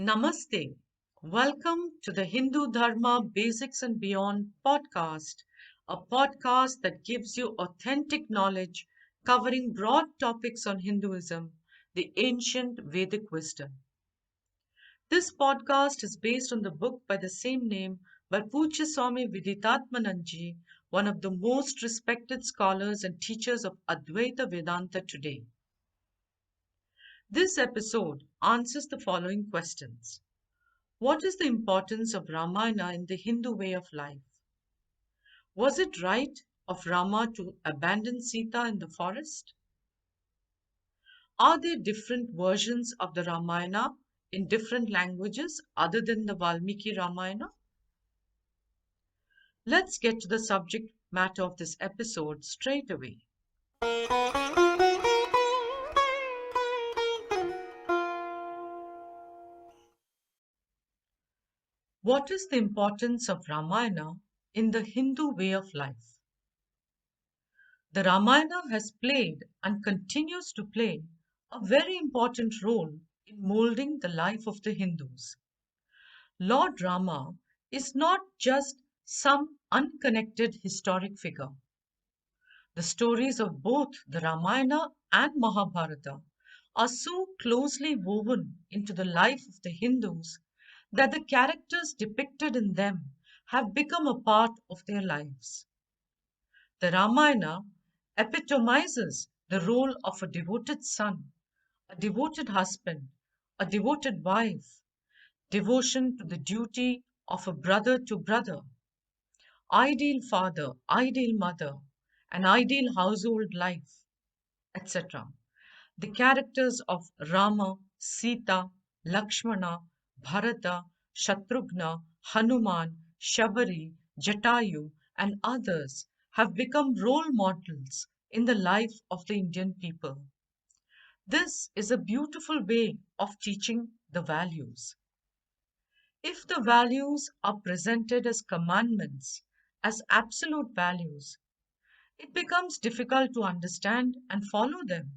Namaste. Welcome to the Hindu Dharma Basics and Beyond podcast, a podcast that gives you authentic knowledge covering broad topics on Hinduism, the ancient Vedic wisdom. This podcast is based on the book by the same name by Pujya Swami Viditatmananji, one of the most respected scholars and teachers of Advaita Vedanta today. This episode answers the following questions. What is the importance of Ramayana in the Hindu way of life? Was it right of Rama to abandon Sita in the forest? Are there different versions of the Ramayana in different languages other than the Valmiki Ramayana? Let's get to the subject matter of this episode straight away. What is the importance of Ramayana in the Hindu way of life? The Ramayana has played and continues to play a very important role in molding the life of the Hindus. Lord Rama is not just some unconnected historic figure. The stories of both the Ramayana and Mahabharata are so closely woven into the life of the Hindus that the characters depicted in them have become a part of their lives. The Ramayana epitomizes the role of a devoted son, a devoted husband, a devoted wife, devotion to the duty of a brother to brother, ideal father, ideal mother, an ideal household life, etc. The characters of Rama, Sita, Lakshmana, Bharata, Shatrughna, Hanuman, Shabari, Jatayu, and others have become role models in the life of the Indian people. This is a beautiful way of teaching the values. If the values are presented as commandments, as absolute values, it becomes difficult to understand and follow them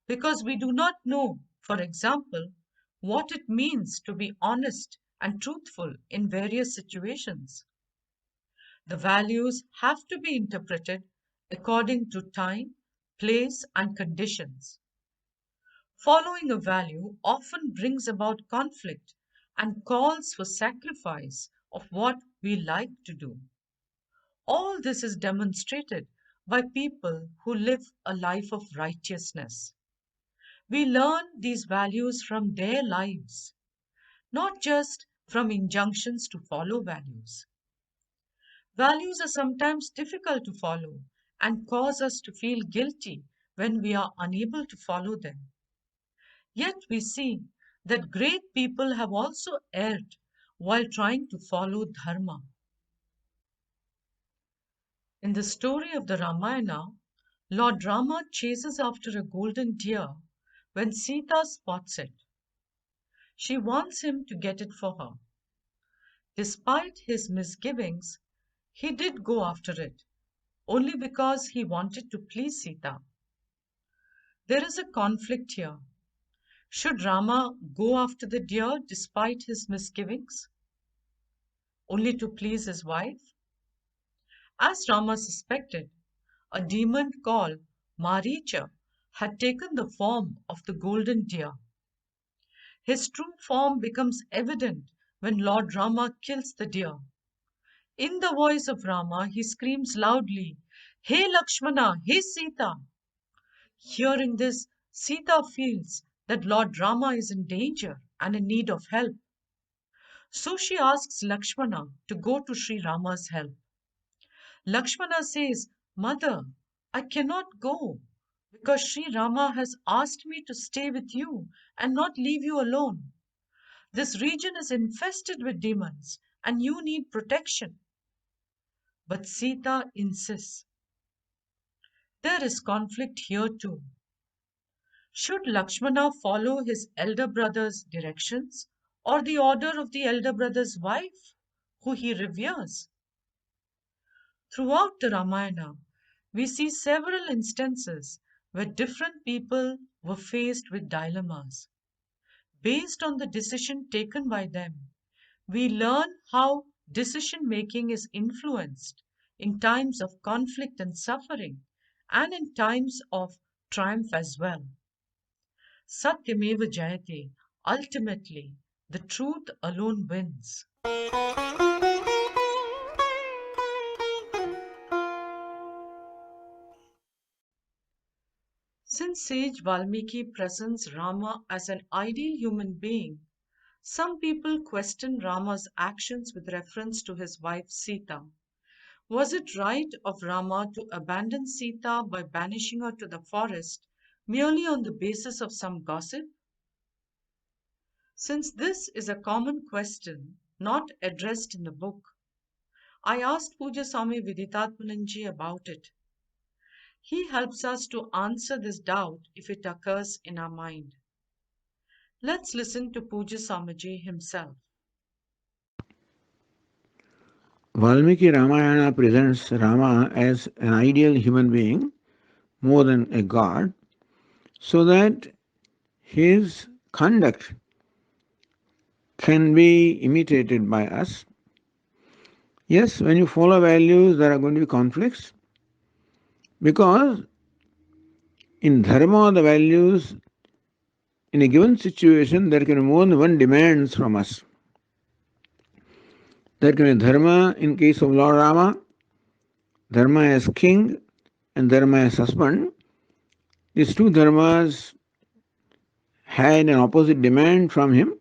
because we do not know, for example, what it means to be honest and truthful in various situations. The values have to be interpreted according to time, place, and conditions. Following a value often brings about conflict and calls for sacrifice of what we like to do. All this is demonstrated by people who live a life of righteousness. We learn these values from their lives, not just from injunctions to follow values. Values are sometimes difficult to follow and cause us to feel guilty when we are unable to follow them. Yet we see that great people have also erred while trying to follow Dharma. In the story of the Ramayana, Lord Rama chases after a golden deer when Sita spots it. She wants him to get it for her. Despite his misgivings, he did go after it, only because he wanted to please Sita. There is a conflict here. Should Rama go after the deer despite his misgivings, only to please his wife? As Rama suspected, a demon called Maricha had taken the form of the golden deer. His true form becomes evident when Lord Rama kills the deer. In the voice of Rama, he screams loudly, "Hey Lakshmana, hey Sita!" Hearing this, Sita feels that Lord Rama is in danger and in need of help. So she asks Lakshmana to go to Sri Rama's help. Lakshmana says, "Mother, I cannot go because Sri Rama has asked me to stay with you and not leave you alone. This region is infested with demons and you need protection." But Sita insists. There is conflict here too. Should Lakshmana follow his elder brother's directions or the order of the elder brother's wife, who he reveres? Throughout the Ramayana, we see several instances where different people were faced with dilemmas. based on the decision taken by them. We learn how decision making is influenced in times of conflict and suffering, and in times of triumph as well. Satyameva Jayate. Ultimately, the truth alone wins. Since sage Valmiki presents Rama as an ideal human being, some people question Rama's actions with reference to his wife Sita. Was it right of Rama to abandon Sita by banishing her to the forest merely on the basis of some gossip? Since this is a common question not addressed in the book, I asked Puja Swami Viditatmananji about it. He helps us to answer this doubt if it occurs in our mind. Let's listen to Puja Swamiji himself. Valmiki Ramayana presents Rama as an ideal human being more than a god, so that his conduct can be imitated by us. Yes, when you follow values, there are going to be conflicts because in dharma, the values in a given situation, there can be more than one demands from us. There can be dharma in case of Lord Rama, dharma as king, and dharma as husband. These two dharmas had an opposite demand from him.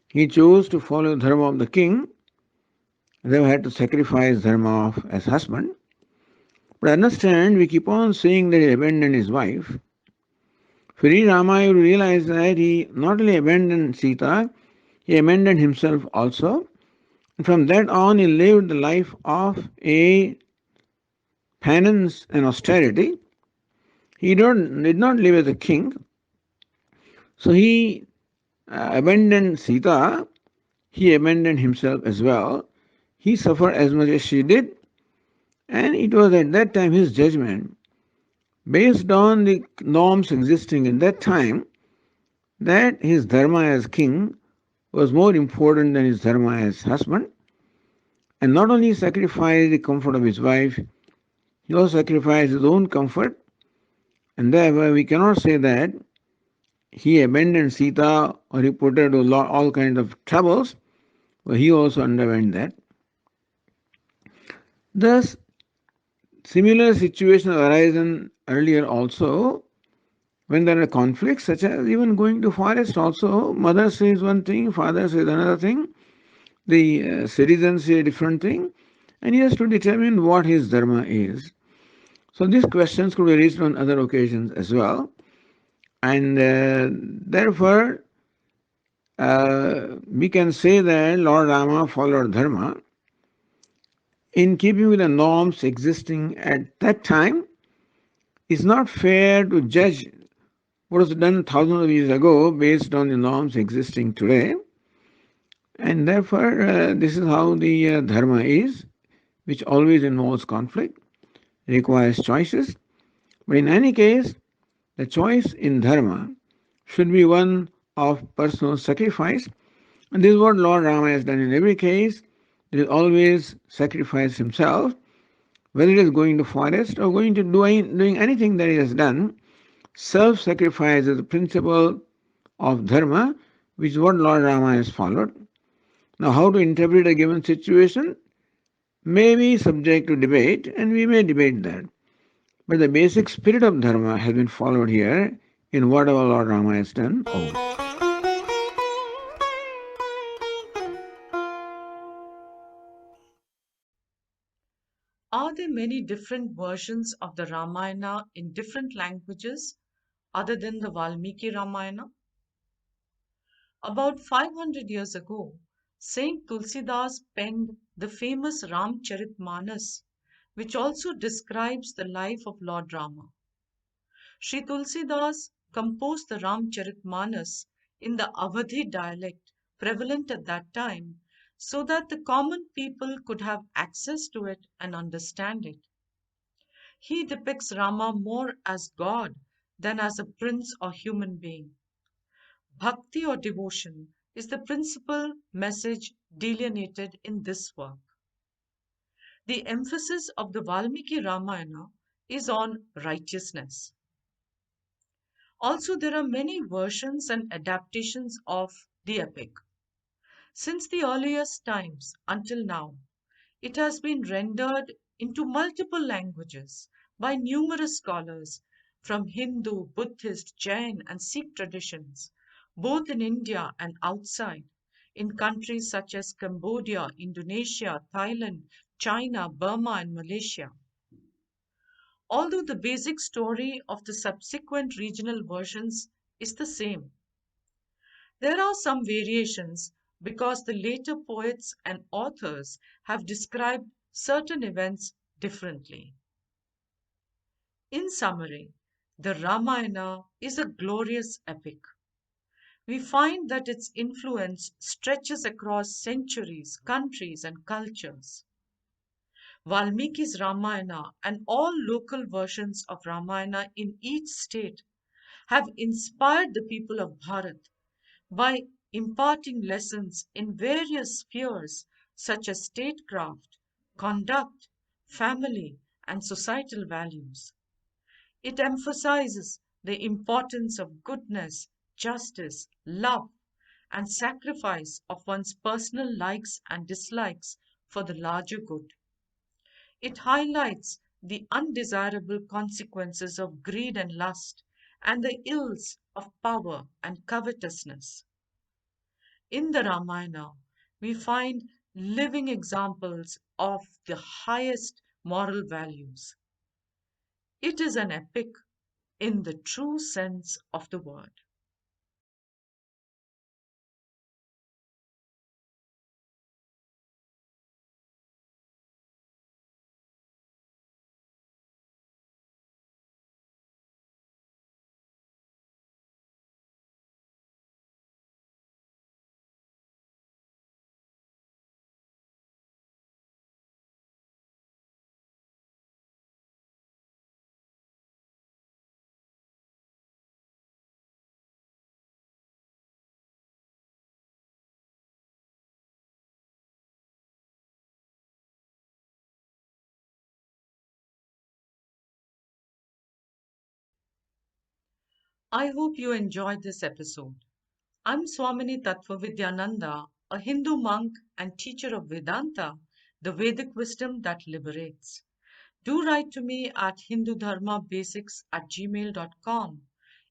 He chose to follow the dharma of the king, therefore had to sacrifice dharma of as husband. But understand, we keep on saying that he abandoned his wife. If you read Rama, you realize that he not only abandoned Sita, he abandoned himself also. And from that on, he lived the life of a penance and austerity. He did not live as a king. So he abandoned Sita, he abandoned himself as well. He suffered as much as she did, and it was at that time his judgment, based on the norms existing in that time, that his dharma as king was more important than his dharma as husband. And not only sacrificed the comfort of his wife, he also sacrificed his own comfort, and therefore we cannot say that he abandoned Sita or he put her to all kinds of troubles, but he also underwent that. Thus, similar situations have arisen earlier also when there are conflicts, such as even going to forest also. Mother says one thing, father says another thing, the citizens say a different thing, and he has to determine what his dharma is. So these questions could be raised on other occasions as well, and therefore we can say that Lord Rama followed dharma in keeping with the norms existing at that time. It's not fair to judge what was done thousands of years ago based on the norms existing today. And therefore, this is how the dharma is, which always involves conflict, requires choices. But in any case, the choice in dharma should be one of personal sacrifice. And this is what Lord Rama has done in every case. He has always sacrificed himself, whether it is going to forest or going to doing anything that he has done. Self-sacrifice is the principle of dharma, which is what Lord Rama has followed. Now, how to interpret a given situation may be subject to debate, and we may debate that. But the basic spirit of dharma has been followed here in whatever Lord Rama has done. Are there many different versions of the Ramayana in different languages other than the Valmiki Ramayana? About 500 years ago, Saint Tulsidas penned the famous Ramcharitmanas, which also describes the life of Lord Rama. Sri Tulsidas composed the Ramcharitmanas in the Awadhi dialect prevalent at that time so that the common people could have access to it and understand it. He depicts Rama more as God than as a prince or human being. Bhakti or devotion is the principal message delineated in this work. The emphasis of the Valmiki Ramayana is on righteousness. Also, there are many versions and adaptations of the epic. Since the earliest times until now, it has been rendered into multiple languages by numerous scholars from Hindu, Buddhist, Jain, and Sikh traditions, both in India and outside, in countries such as Cambodia, Indonesia, Thailand, China, Burma, and Malaysia. Although the basic story of the subsequent regional versions is the same, there are some variations because the later poets and authors have described certain events differently. In summary, the Ramayana is a glorious epic. We find that its influence stretches across centuries, countries, and cultures. Valmiki's Ramayana and all local versions of Ramayana in each state have inspired the people of Bharat by imparting lessons in various spheres such as statecraft, conduct, family, and societal values. It emphasizes the importance of goodness, justice, love, and sacrifice of one's personal likes and dislikes for the larger good. It highlights the undesirable consequences of greed and lust and the ills of power and covetousness. In the Ramayana, we find living examples of the highest moral values. It is an epic in the true sense of the word. I hope you enjoyed this episode. I'm Swamini Tattvavidyananda, a Hindu monk and teacher of Vedanta, the Vedic wisdom that liberates. Do write to me at hindudharmabasics@gmail.com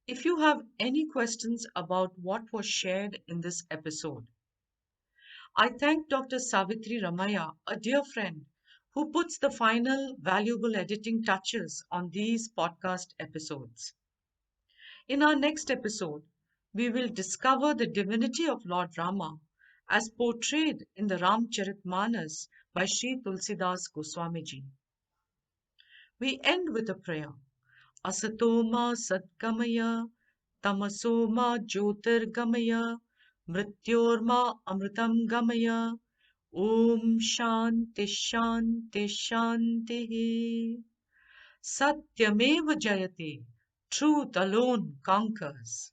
if you have any questions about what was shared in this episode. I thank Dr. Savitri Ramaya, a dear friend, who puts the final valuable editing touches on these podcast episodes. In our next episode, we will discover the divinity of Lord Rama as portrayed in the Ramcharitmanas by Sri Tulsidas Goswamiji. We end with a prayer. Asatoma Satgamaya, Tamasoma Jyotirgamaya, Mrityorma Amritam Gamaya, Om Shanti Shanti Shanti. Satyameva Jayate. Truth alone conquers.